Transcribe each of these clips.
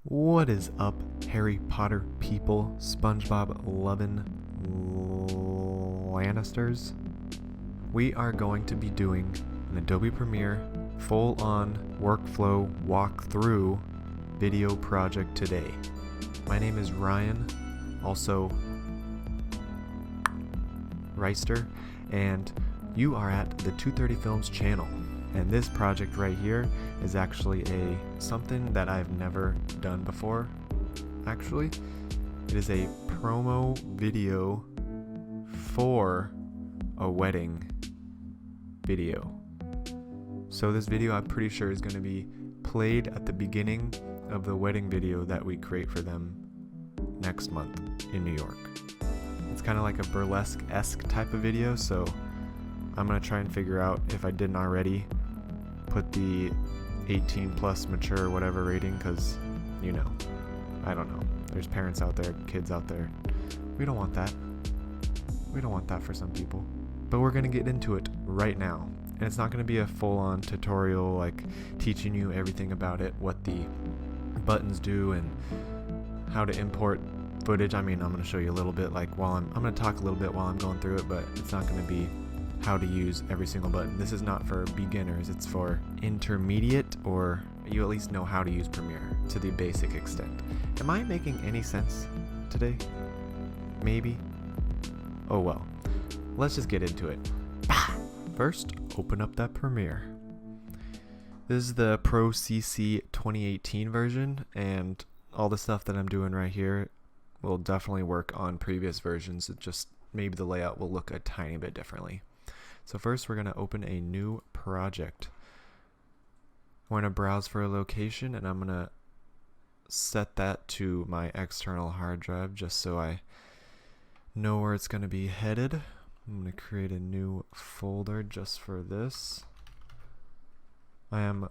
What is up, Harry Potter people, SpongeBob lovin' Lannisters? We are going to be doing an Adobe Premiere full-on workflow walkthrough video project today. My name is Ryan, also Reister, and you are at the 230 Films channel. And this project right here is actually something that I've never done before. Actually, it is a promo video for a wedding video. So this video, I'm pretty sure, is going to be played at the beginning of the wedding video that we create for them next month in New York. It's kind of like a burlesque-esque type of video, so I'm going to try and figure out, if I didn't already, put the 18 plus mature whatever rating, because, you know, I don't know. There's parents out there, kids out there. We don't want that. We don't want that for some people. But we're going to get into it right now. And it's not going to be a full-on tutorial, like teaching you everything about it, what the buttons do, and how to import footage. I mean, I'm going to show you a little bit, like I'm going to talk a little bit while I'm going through it, but it's not going to be how to use every single button. This is not for beginners, it's for intermediate, or you at least know how to use Premiere to the basic extent. Am I making any sense today? Maybe? Oh well. Let's just get into it. First, open up that Premiere. This is the Pro CC 2018 version, and all the stuff that I'm doing right here will definitely work on previous versions. It just, maybe the layout will look a tiny bit differently. So first, we're going to open a new project. We're going to browse for a location, and I'm going to set that to my external hard drive just so I know where it's going to be headed. I'm going to create a new folder just for this. I am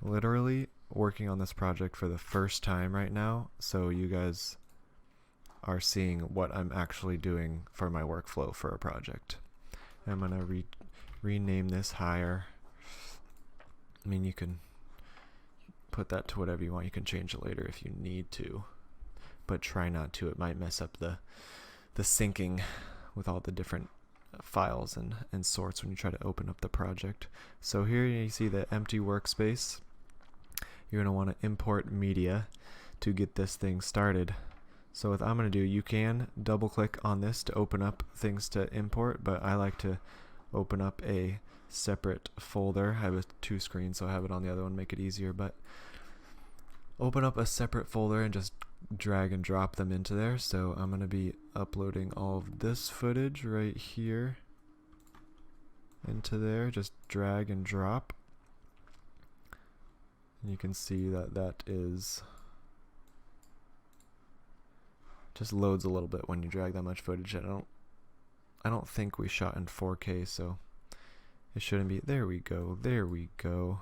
literally working on this project for the first time right now, so you guys are seeing what I'm actually doing for my workflow for a project. I'm going to rename this higher. I mean, you can put that to whatever you want. You can change it later if you need to, but try not to. It might mess up the syncing with all the different files and sorts when you try to open up the project. So here you see the empty workspace. You're going to want to import media to get this thing started. So what I'm going to do, you can double click on this to open up things to import, but I like to open up a separate folder. I have two screens, so I have it on the other one, make it easier, but open up a separate folder and just drag and drop them into there. So I'm going to be uploading all of this footage right here into there, just drag and drop. And you can see that that is just loads a little bit when you drag that much footage. I don't think we shot in 4K, so it shouldn't be. There we go. There we go.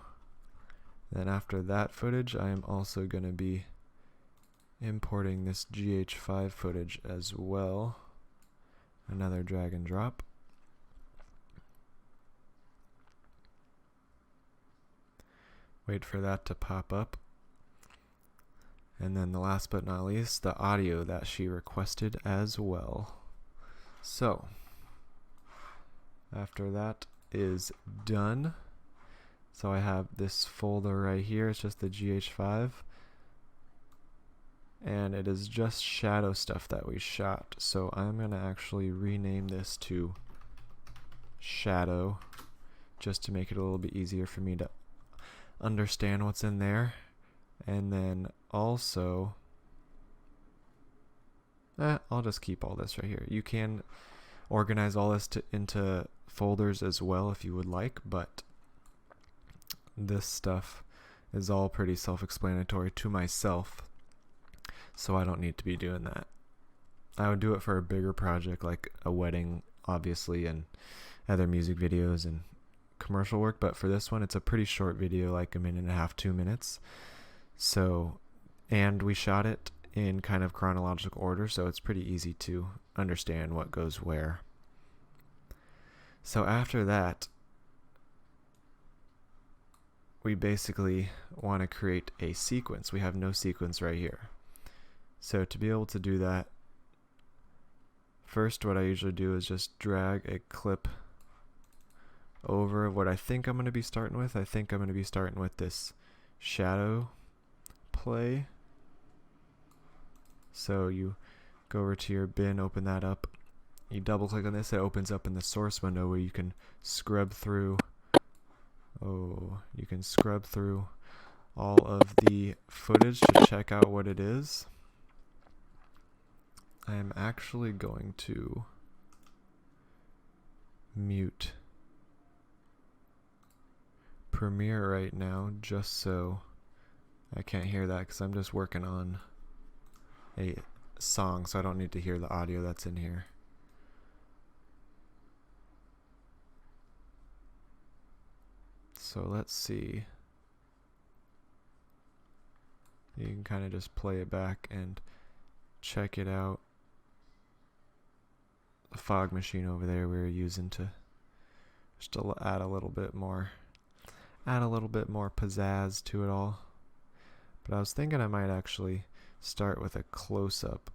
Then after that footage, I am also going to be importing this GH5 footage as well. Another drag and drop. Wait for that to pop up. And then the last but not least, the audio that she requested as well. So, after that is done, so I have this folder right here. It's just the GH5. And it is just shadow stuff that we shot. So I'm going to actually rename this to shadow, just to make it a little bit easier for me to understand what's in there. And then also, I'll just keep all this right here. You can organize all this into folders as well if you would like, but this stuff is all pretty self-explanatory to myself, so I don't need to be doing that. I would do it for a bigger project like a wedding, obviously, and other music videos and commercial work, but for this one, it's a pretty short video, like 1.5 minutes, 2 minutes. So, and we shot it in kind of chronological order, so it's pretty easy to understand what goes where. So after that, we basically want to create a sequence. We have no sequence right here. So to be able to do that, first what I usually do is just drag a clip over what I think I'm going to be starting with. I think I'm going to be starting with this shadow play. So you go over to your bin, open that up. You double click on this, it opens up in the source window where you can scrub through all of the footage to check out what it is. I am actually going to mute Premiere right now just so I can't hear that, because I'm just working on a song, so I don't need to hear the audio that's in here. So let's see. You can kind of just play it back and check it out. The fog machine over there we were using to just to add a little bit more pizzazz to it all. But I was thinking I might actually start with a close-up.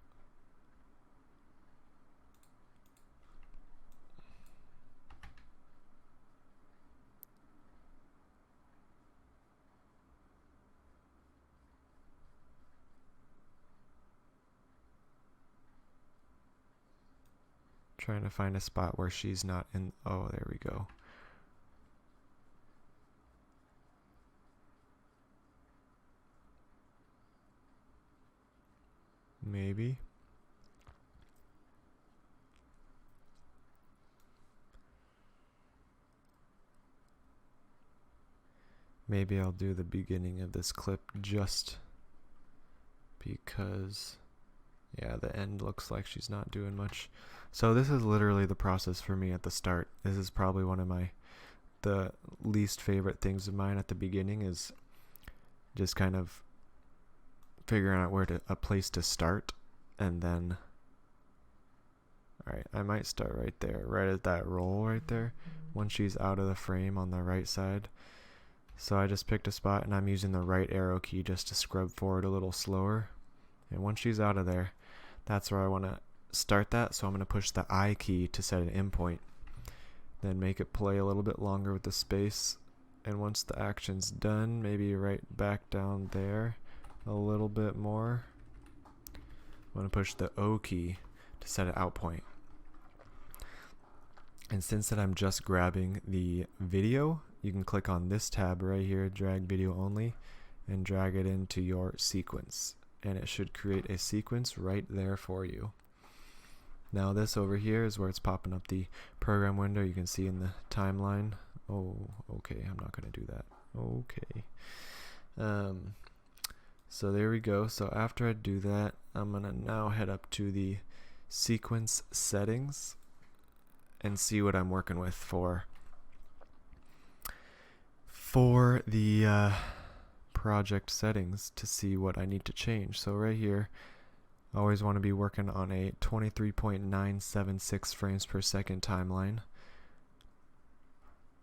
Trying to find a spot where she's not in. Oh, there we go. Maybe. Maybe I'll do the beginning of this clip just because, yeah, the end looks like she's not doing much. So this is literally the process for me at the start. This is probably one of the least favorite things of mine at the beginning, is just kind of figuring out a place to start, and then, alright, I might start right there, right at that roll right there, when she's out of the frame on the right side. So I just picked a spot and I'm using the right arrow key just to scrub forward a little slower. And once she's out of there, that's where I want to start that. So I'm going to push the I key to set an endpoint. Then make it play a little bit longer with the space. And once the action's done, maybe right back down there a little bit more. I'm going to push the O key to set an out point. And since that I'm just grabbing the video, you can click on this tab right here, drag video only, and drag it into your sequence. And it should create a sequence right there for you. Now this over here is where it's popping up the program window. You can see in the timeline. Oh, okay, I'm not going to do that. Okay. So there we go. So after I do that, I'm going to now head up to the sequence settings and see what I'm working with for the project settings, to see what I need to change. So right here, I always want to be working on a 23.976 frames per second timeline.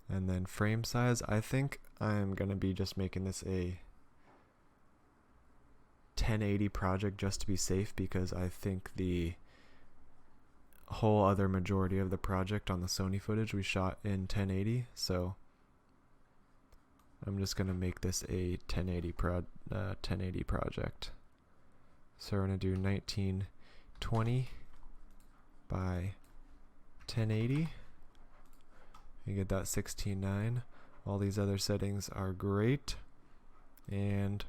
And then frame size, I think I'm going to be just making this a 1080 project just to be safe, because I think the whole other majority of the project on the Sony footage we shot in 1080, so I'm just going to make this a 1080 project. So we're going to do 1920 by 1080. You get that 16:9. All these other settings are great. And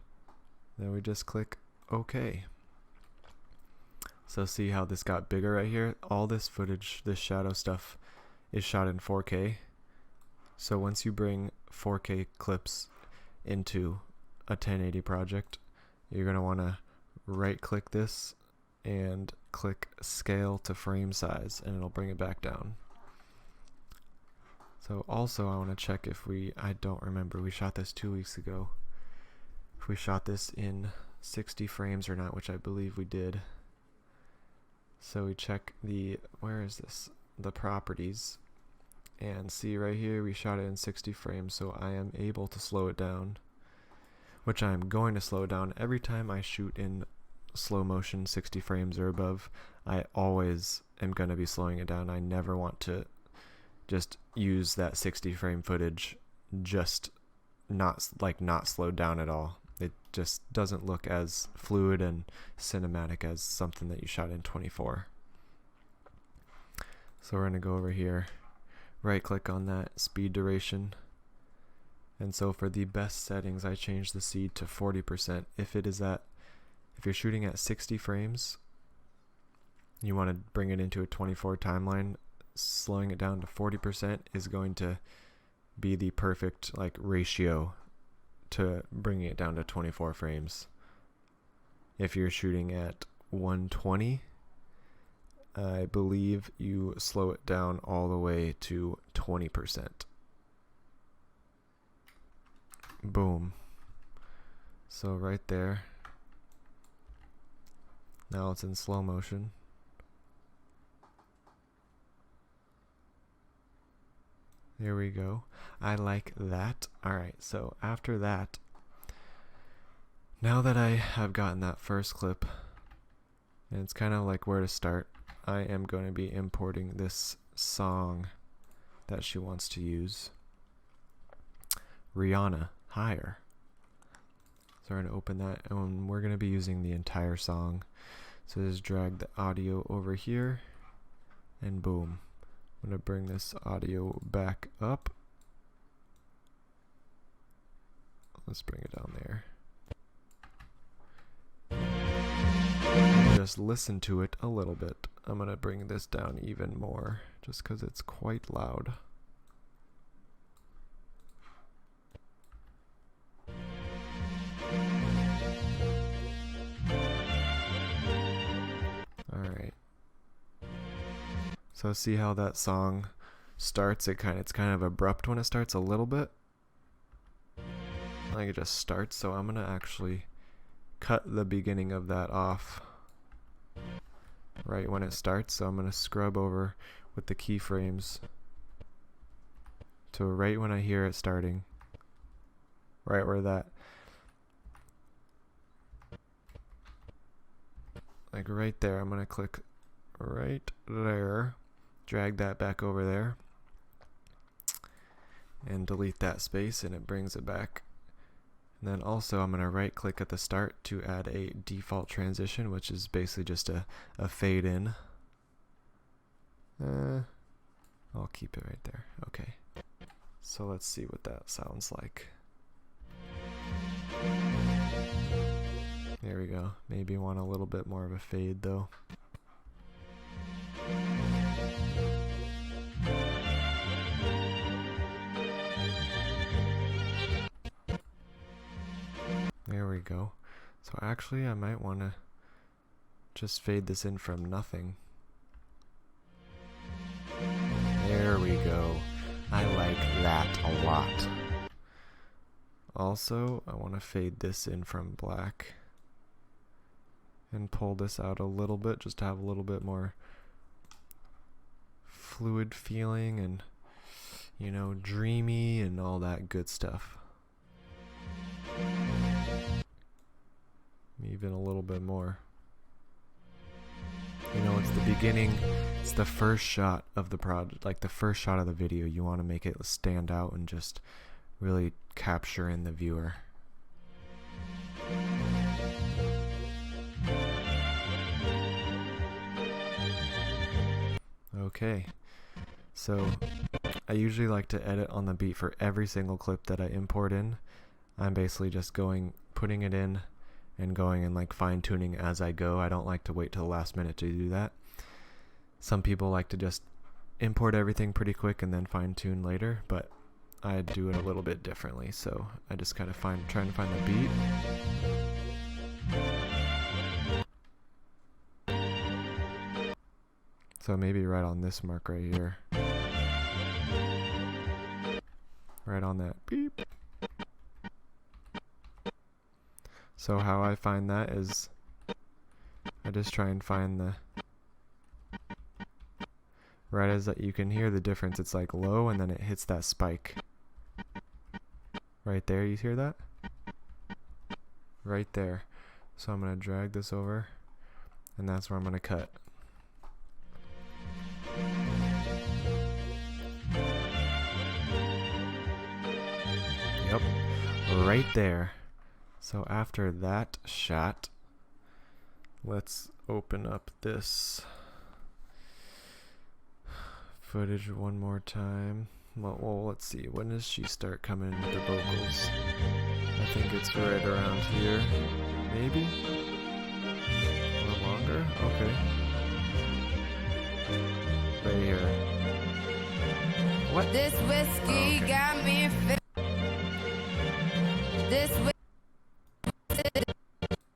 then we just click OK. So see how this got bigger right here? All this footage, this shadow stuff, is shot in 4K. So once you bring 4K clips into a 1080 project, you're going to want to right click this and click scale to frame size, and it'll bring it back down. So also I want to check if I don't remember, we shot this 2 weeks ago, if we shot this in 60 frames or not, which I believe we did. So we check where is this? The properties. And see right here, we shot it in 60 frames, so I am able to slow it down, which I'm going to slow down every time I shoot in slow motion 60 frames or above. I always am going to be slowing it down. I never want to just use that 60 frame footage just not slowed down at all. It just doesn't look as fluid and cinematic as something that you shot in 24. So we're going to go over here, right click on that speed duration, and so for the best settings I change the seed to 40%. If you're shooting at 60 frames, you want to bring it into a 24 timeline, slowing it down to 40% is going to be the perfect ratio to bringing it down to 24 frames. If you're shooting at 120, I believe you slow it down all the way to 20%. Boom. So right there. Now it's in slow motion. There we go. I like that. Alright, so after that, now that I have gotten that first clip, and it's kind of like where to start, I am going to be importing this song that she wants to use. Rihanna, Higher. So we're going to open that, and we're going to be using the entire song. So just drag the audio over here, and boom. I'm going to bring this audio back up. Let's bring it down there. Just listen to it a little bit. I'm going to bring this down even more just because it's quite loud. Alright. So see how that song starts? It's kind of abrupt when it starts a little bit. Like it just starts, so I'm gonna actually cut the beginning of that off right when it starts. So I'm gonna scrub over with the keyframes to right when I hear it starting, right where that, like right there. I'm gonna click right there, drag that back over there, and delete that space, and it brings it back. And then also I'm going to right click at the start to add a default transition, which is basically just a fade in. I'll keep it right there. Okay. So let's see what that sounds like. There we go. Maybe want a little bit more of a fade though. There we go. So actually I might want to just fade this in from nothing. There we go. I like that a lot. Also, I want to fade this in from black and pull this out a little bit just to have a little bit more fluid feeling and, you know, dreamy and all that good stuff. Even a little bit more. You know, it's the beginning, it's the first shot of the project, like the first shot of the video. You want to make it stand out and just really capture in the viewer. Okay, so I usually like to edit on the beat for every single clip that I import in. I'm basically just putting it in and going and like fine tuning as I go. I don't like to wait till the last minute to do that. Some people like to just import everything pretty quick and then fine tune later, but I do it a little bit differently. So I just kind of trying to find the beat. So maybe right on this mark right here. Right on that beep. So how I find that is I just try and find the right as that, you can hear the difference. It's like low and then it hits that spike. Right there, you hear that? Right there. So I'm going to drag this over, and that's where I'm going to cut. Yep, right there. So after that shot, let's open up this footage one more time. Well, let's see. When does she start coming in with the vocals? I think it's right around here. Maybe? Or longer? Okay. Right here. What? This whiskey got me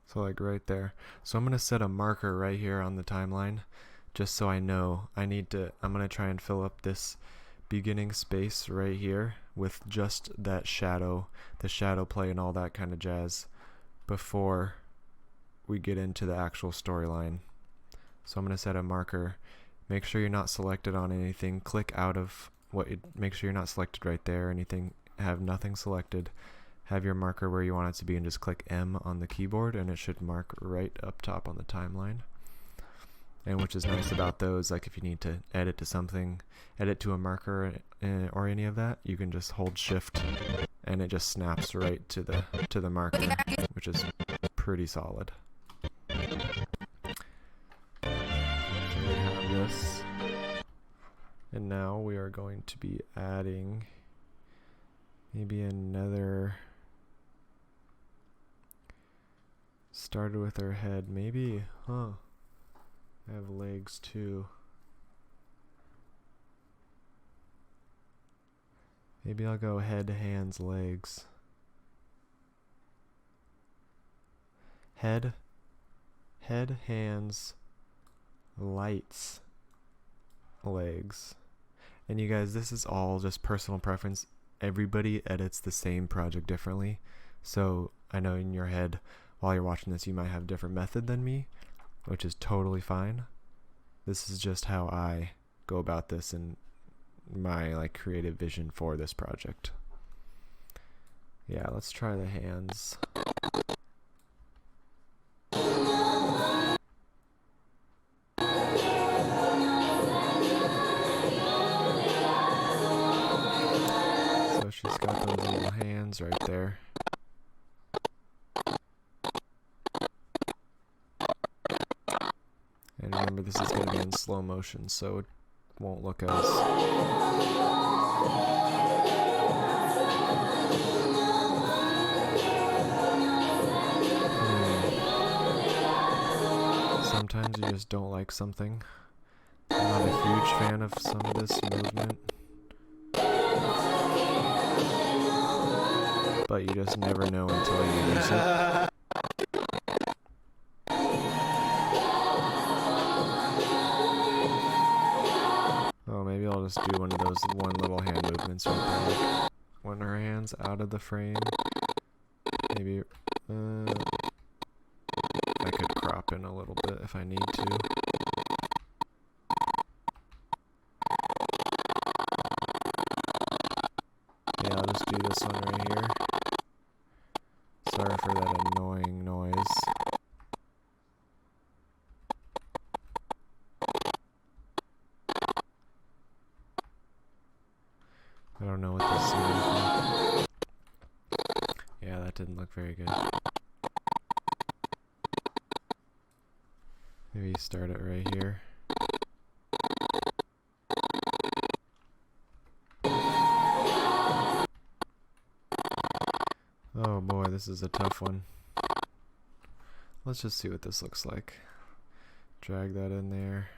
So like right there. So I'm going to set a marker right here on the timeline just so I know I'm going to try and fill up this beginning space right here with just that shadow, the shadow play and all that kind of jazz before we get into the actual storyline. So I'm going to set a marker. Make sure you're not selected on anything. Click out of make sure you're not selected right there. Anything, have nothing selected. Have your marker where you want it to be and just click M on the keyboard and it should mark right up top on the timeline. And which is nice about those, like if you need to edit to something, edit to a marker or any of that, you can just hold shift and it just snaps right to the marker, which is pretty solid. So we have this. And now we are going to be adding maybe another, started with her head, maybe, I have legs too. Maybe I'll go head, hands, legs. Head, hands, lights, legs. And you guys, this is all just personal preference. Everybody edits the same project differently. So I know in your head, while you're watching this, you might have a different method than me, which is totally fine. This is just how I go about this and my like creative vision for this project. Yeah, let's try the hands. So she's got those little hands right there. And remember, this is going to be in slow motion, so it won't look as... Sometimes you just don't like something. I'm not a huge fan of some of this movement. But you just never know until you use it. Oh, maybe I'll just do one of those one little hand movements right there. Like when her hand's out of the frame. Maybe I could crop in a little bit if I need to. Yeah, I'll just do this one right here. Sorry for that annoying noise. I don't know what this is like. Yeah, that didn't look very good. Maybe start it right here. Oh boy, this is a tough one. Let's just see what this looks like. Drag that in there.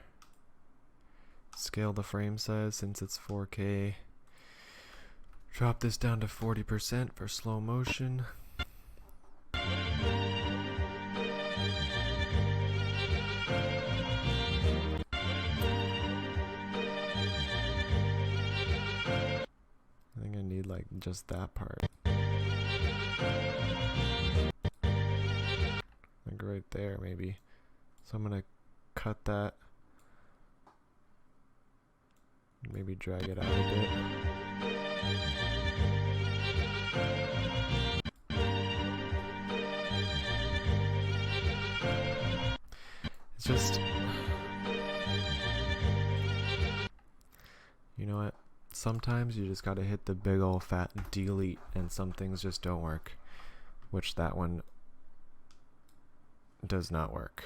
Scale the frame size since it's 4K. Drop this down to 40% for slow motion. I think I need like just that part. Like right there maybe. So I'm gonna cut that Maybe drag it out a bit. It's just, you know what? Sometimes you just gotta hit the big ol' fat delete and some things just don't work. Which that one does not work.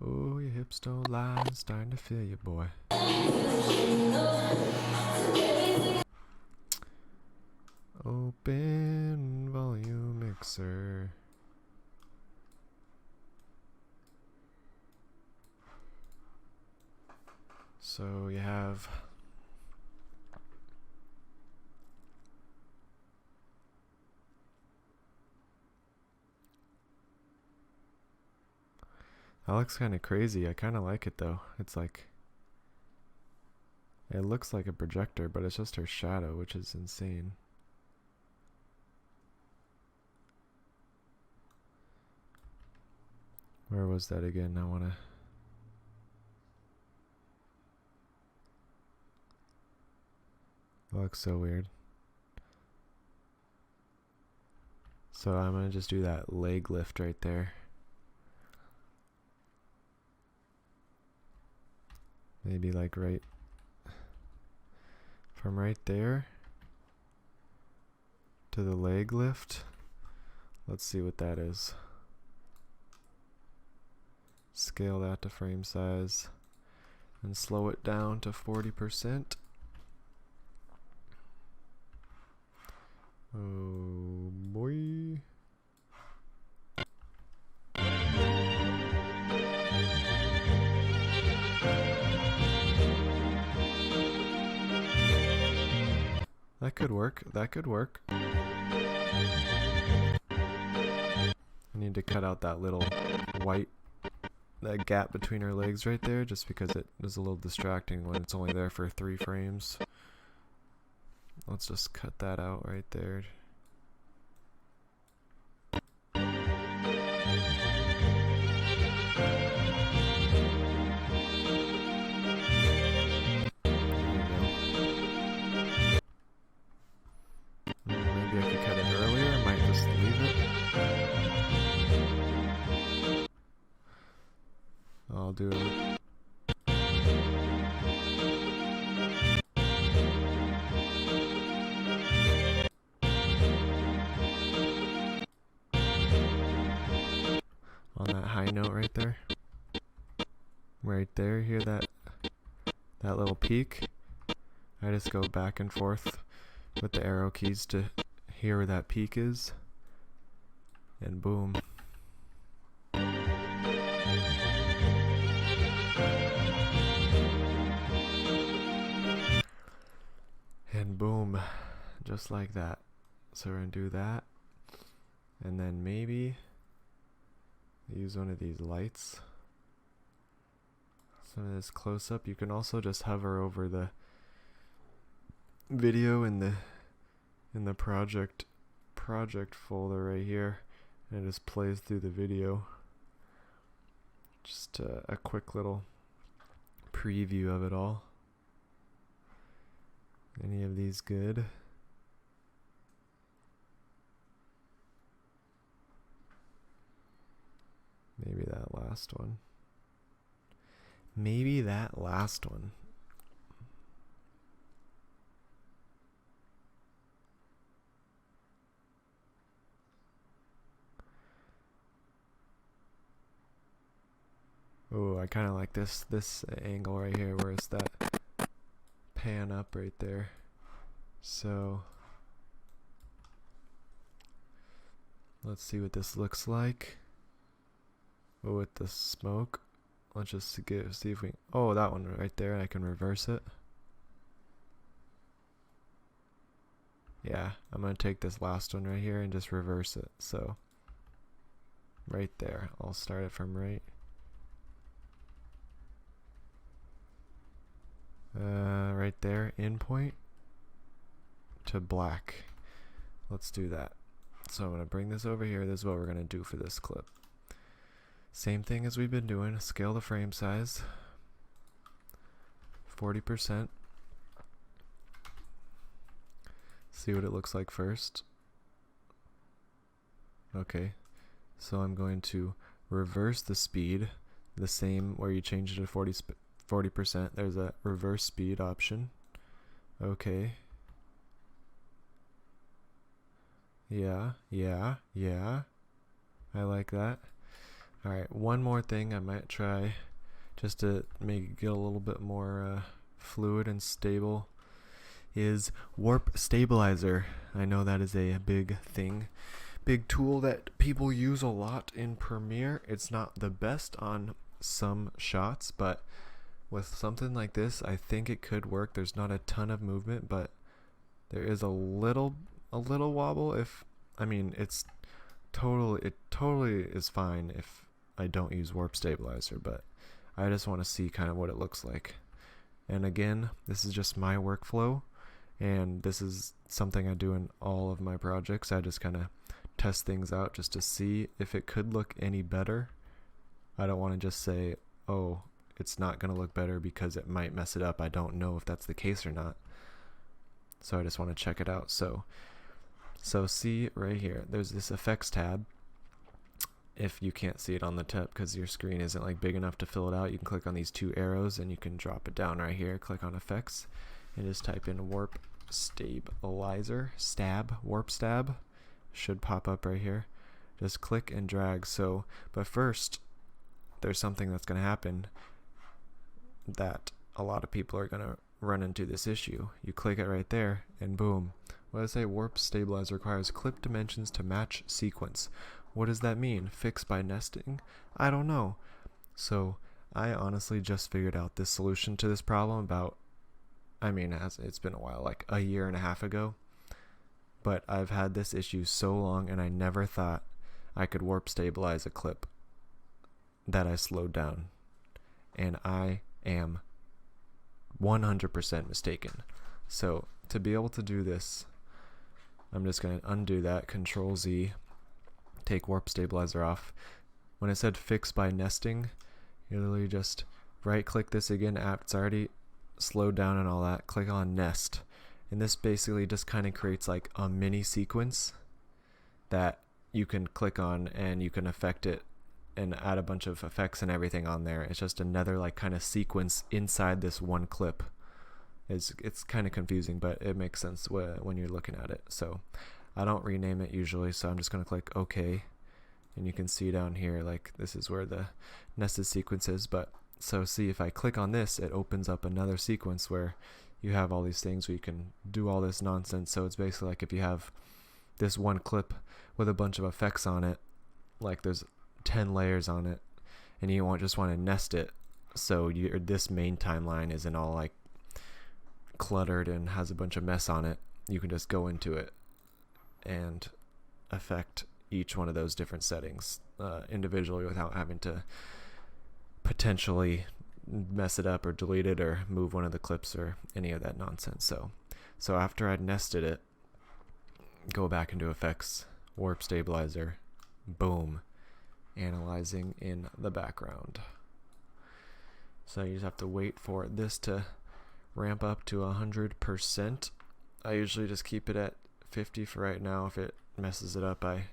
Oh, your hips don't lie, starting to feel you, boy. Open volume mixer. So you have that looks kind of crazy. I kind of like it though. It's like, it looks like a projector, but it's just her shadow, which is insane. Where was that again? I wanna. It looks so weird. So I'm gonna just do that leg lift right there. Maybe like right from right there to the leg lift. Let's see what that is. Scale that to frame size and slow it down to 40%. Oh boy. That could work. That could work. I need to cut out that little white, that gap between her legs right there, just because it is a little distracting when it's only there for 3 frames. Let's just cut that out right there. Maybe I could cut it earlier. I might just leave it. I'll do it. On that high note right there. Right there, hear that little peak? I just go back and forth with the arrow keys to hear where that peak is. And boom. And boom. Just like that. So we're gonna do that. And then maybe use one of these lights. Some of this close up. You can also just hover over the video in the project folder right here, and it just plays through the video. Just a quick little preview of it all. Any of these good? Maybe that last one. Maybe that last one. Oh, I kind of like this angle right here, where it's that pan up right there. So let's see what this looks like. Oh, with the smoke. Let's just see if we. Oh, that one right there. I can reverse it. Yeah, I'm gonna take this last one right here and just reverse it. So right there. I'll start it from right. Right there, in point to black. Let's do that. So I'm gonna bring this over here. This is what we're gonna do for this clip. Same thing as we've been doing. Scale the frame size 40%. See what it looks like first. Okay, so I'm going to reverse the speed, the same where you change it to 40%. There's a reverse speed option. Okay. Yeah. I like that. Alright, one more thing I might try just to make it get a little bit more fluid and stable is Warp Stabiliser. I know that is a big thing. Big tool that people use a lot in Premiere. It's not the best on some shots, but with something like this, I think it could work. There's not a ton of movement, but there is a little wobble. It totally is fine if I don't use Warp Stabiliser, but I just want to see kind of what it looks like. And again, this is just my workflow, and this is something I do in all of my projects. I just kind of test things out just to see if it could look any better. I don't want to just say, oh, it's not going to look better because it might mess it up. I don't know if that's the case or not. So I just want to check it out. So see right here, there's this effects tab. If you can't see it on the tip because your screen isn't like big enough to fill it out, you can click on these two arrows and you can drop it down right here. Click on effects and just type in Warp Stabiliser, Warp Stab. Should pop up right here. Just click and drag. But first, there's something that's going to happen that a lot of people are going to run into this issue. You click it right there and boom. What does it say? Warp Stabiliser requires clip dimensions to match sequence. What does that mean? Fixed by nesting? I don't know. So I honestly just figured out this solution to this problem it's been a while, like a year and a half ago. But I've had this issue so long and I never thought I could warp stabilize a clip that I slowed down. And I am 100% mistaken. So to be able to do this, I'm just going to undo that, Control Z, take Warp Stabiliser off. When it said fix by nesting, you literally just right click this again, it's already slowed down and all that, click on nest. And this basically just kind of creates like a mini sequence that you can click on and you can affect it and add a bunch of effects and everything on there. It's just another like kind of sequence inside this one clip. It's kind of confusing, but it makes sense when you're looking at it. So I don't rename it usually, so I'm just going to click OK. And you can see down here, like this is where the nested sequence is. But so see, if I click on this, it opens up another sequence where you have all these things where you can do all this nonsense. So it's basically like if you have this one clip with a bunch of effects on it, like there's 10 layers on it, and you just want to nest it so this main timeline isn't all like cluttered and has a bunch of mess on it. You can just go into it and affect each one of those different settings individually without having to potentially mess it up or delete it or move one of the clips or any of that nonsense. So after I'd nested it, go back into effects, Warp Stabiliser, boom, analyzing in the background. So you just have to wait for this to ramp up to 100%. I usually just keep it at 50 for right now. If it messes it up, I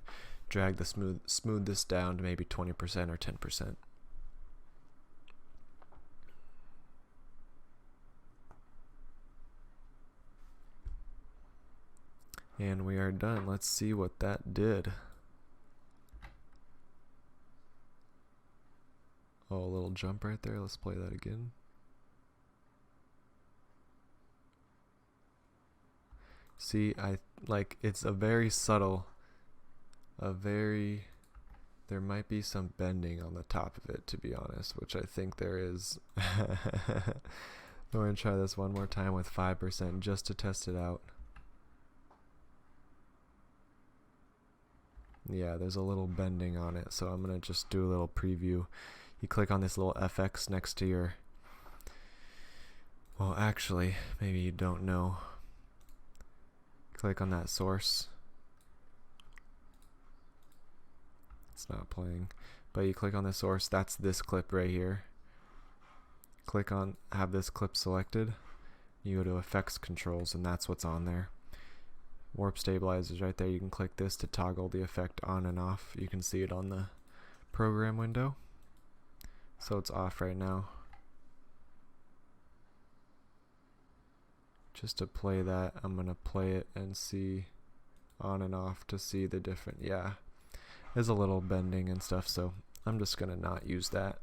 drag the smooth this down to maybe 20% or 10%. And we are done. Let's see what that did. Oh, a little jump right there. Let's play that again. See, it's a very subtle, there might be some bending on the top of it, to be honest, which I think there is. We're going to try this one more time with 5% just to test it out. Yeah, there's a little bending on it, so I'm going to just do a little preview. You click on this little FX next to your, well, actually, maybe you don't know. Click on that source. It's not playing. but you click on the source. That's this clip right here. Click on have this clip selected. You go to effects controls, and that's what's on there. Warp stabilizer is right there. You can click this to toggle the effect on and off. You can see it on the program window. So it's off right now. Just to play that, I'm gonna play it and see on and off to see the different, yeah, there's a little bending and stuff, so I'm just gonna not use that.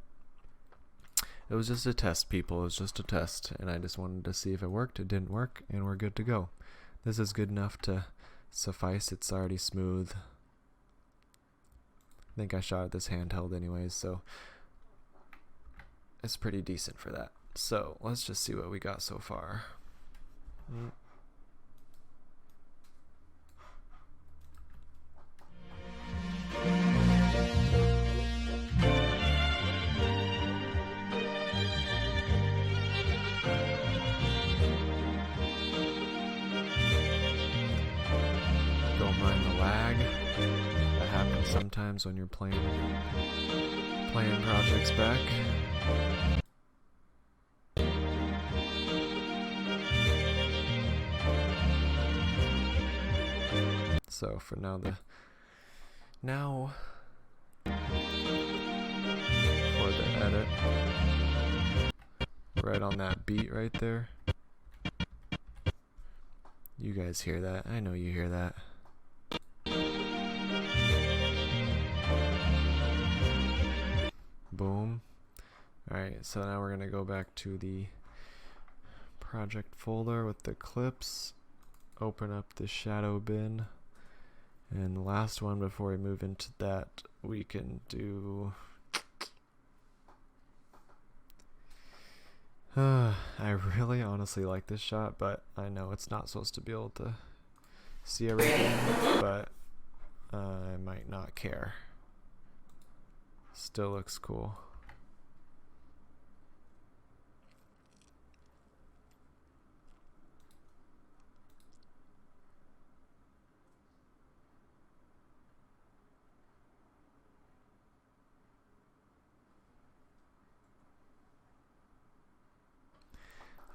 It was just a test, people. It was just a test, and I just wanted to see if it worked. It didn't work, and we're good to go. This is good enough to suffice. It's already smooth. I think I shot at this handheld anyways, so it's pretty decent for that. So let's just see what we got so far. Don't mind the lag. That happens sometimes when you're playing projects back. So for now, for the edit, right on that beat right there. You guys hear that? I know you hear that. Boom. Alright, so now we're gonna go back to the project folder with the clips. Open up the shadow bin. And the last one before we move into that, we can do... I really honestly like this shot, but I know it's not supposed to be able to see everything, but I might not care. Still looks cool.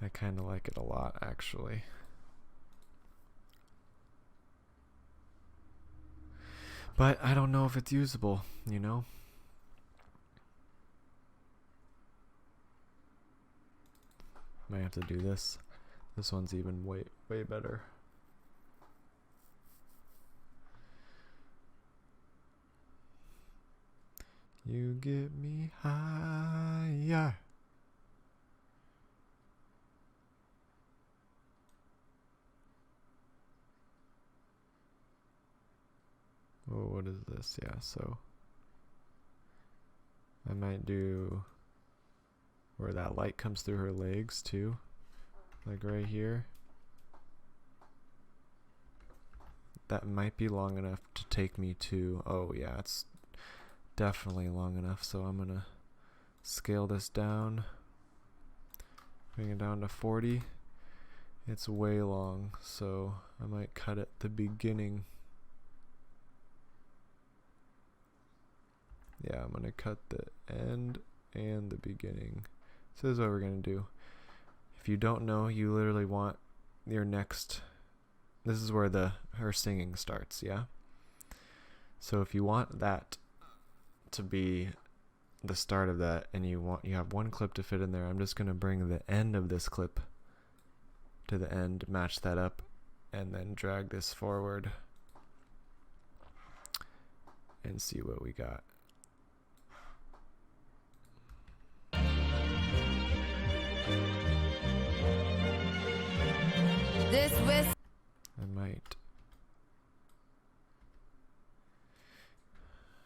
I kind of like it a lot, actually. But I don't know if it's usable, you know? Might have to do this. This one's even way better. You get me higher. Oh, what is this? Yeah, so I might do where that light comes through her legs too, like right here. That might be long enough to take me to, oh yeah, it's definitely long enough, so I'm gonna scale this down, bring it down to 40. It's way long, so I might cut at the beginning. Yeah, I'm gonna cut the end and the beginning. So this is what we're gonna do. If you don't know, you literally want your next, this is where her singing starts, yeah? So if you want that to be the start of that, and you have one clip to fit in there, I'm just gonna bring the end of this clip to the end, match that up, and then drag this forward and see what we got.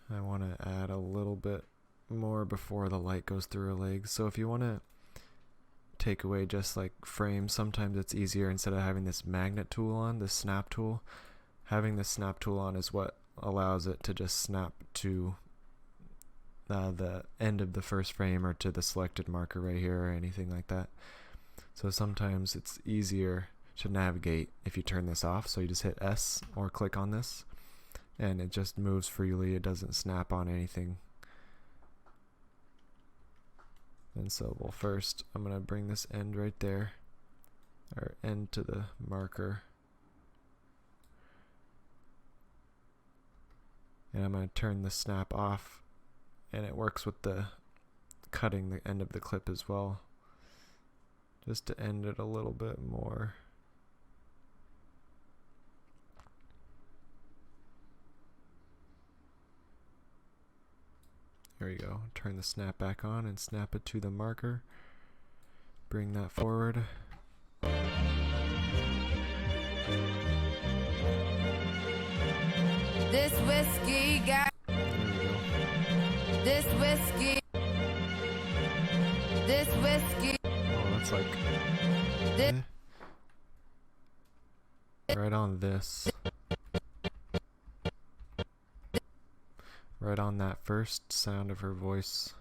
I want to add a little bit more before the light goes through her legs. So if you want to take away just like frames, sometimes it's easier, instead of having this magnet tool on, this snap tool, having this snap tool on is what allows it to just snap to the end of the first frame or to the selected marker right here or anything like that. So sometimes it's easier to navigate if you turn this off. So you just hit S or click on this and it just moves freely. It doesn't snap on anything. And so, well, first I'm going to bring this end right there, or end to the marker. And I'm going to turn the snap off, and it works with the cutting the end of the clip as well, just to end it a little bit more. There you go. Turn the snap back on and snap it to the marker. Bring that forward. This whiskey got. There we go. This whiskey. This whiskey. Oh, that's like This. right on this. Right on that first sound of her voice.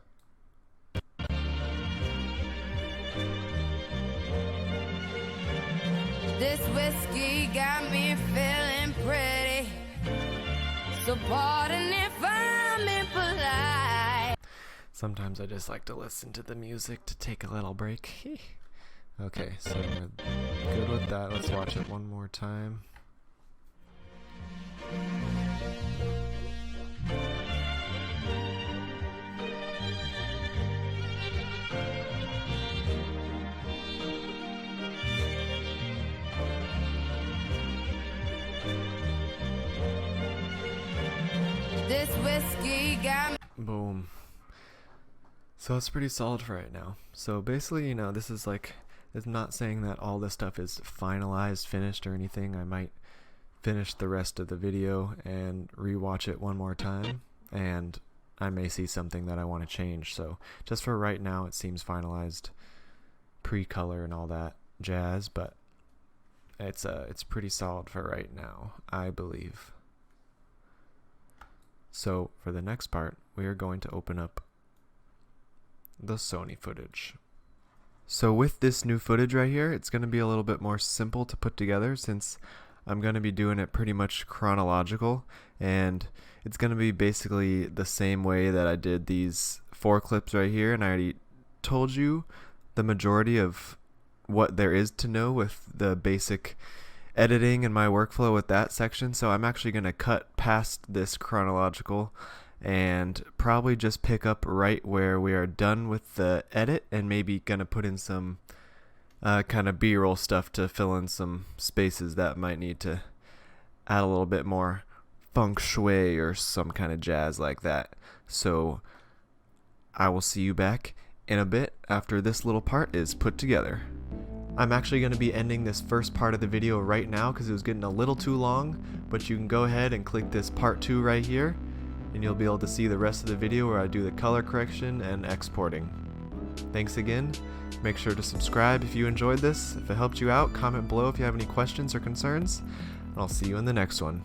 This whiskey got me feeling pretty. So pardon if I'm impolite. Sometimes I just like to listen to the music to take a little break. Okay, so we're good with that. Let's watch it one more time. This whiskey got me. Boom. So it's pretty solid for right now. So basically, this is like, it's not saying that all this stuff is finalized, finished, or anything. I might finish the rest of the video and rewatch it one more time, and I may see something that I want to change. So just for right now, it seems finalized, pre-color and all that jazz, but it's pretty solid for right now, I believe. So for the next part, we are going to open up the Sony footage. So with this new footage right here, it's going to be a little bit more simple to put together, since I'm going to be doing it pretty much chronological, and it's going to be basically the same way that I did these 4 clips right here, and I already told you the majority of what there is to know with the basic editing and my workflow with that section. So I'm actually going to cut past this chronological and probably just pick up right where we are done with the edit, and maybe going to put in some kind of B-roll stuff to fill in some spaces that might need to add a little bit more feng shui or some kind of jazz like that. So I will see you back in a bit after this little part is put together. I'm actually going to be ending this first part of the video right now because it was getting a little too long, but you can go ahead and click this part 2 right here, and you'll be able to see the rest of the video where I do the color correction and exporting. Thanks again. Make sure to subscribe if you enjoyed this. If it helped you out, comment below if you have any questions or concerns, and I'll see you in the next one.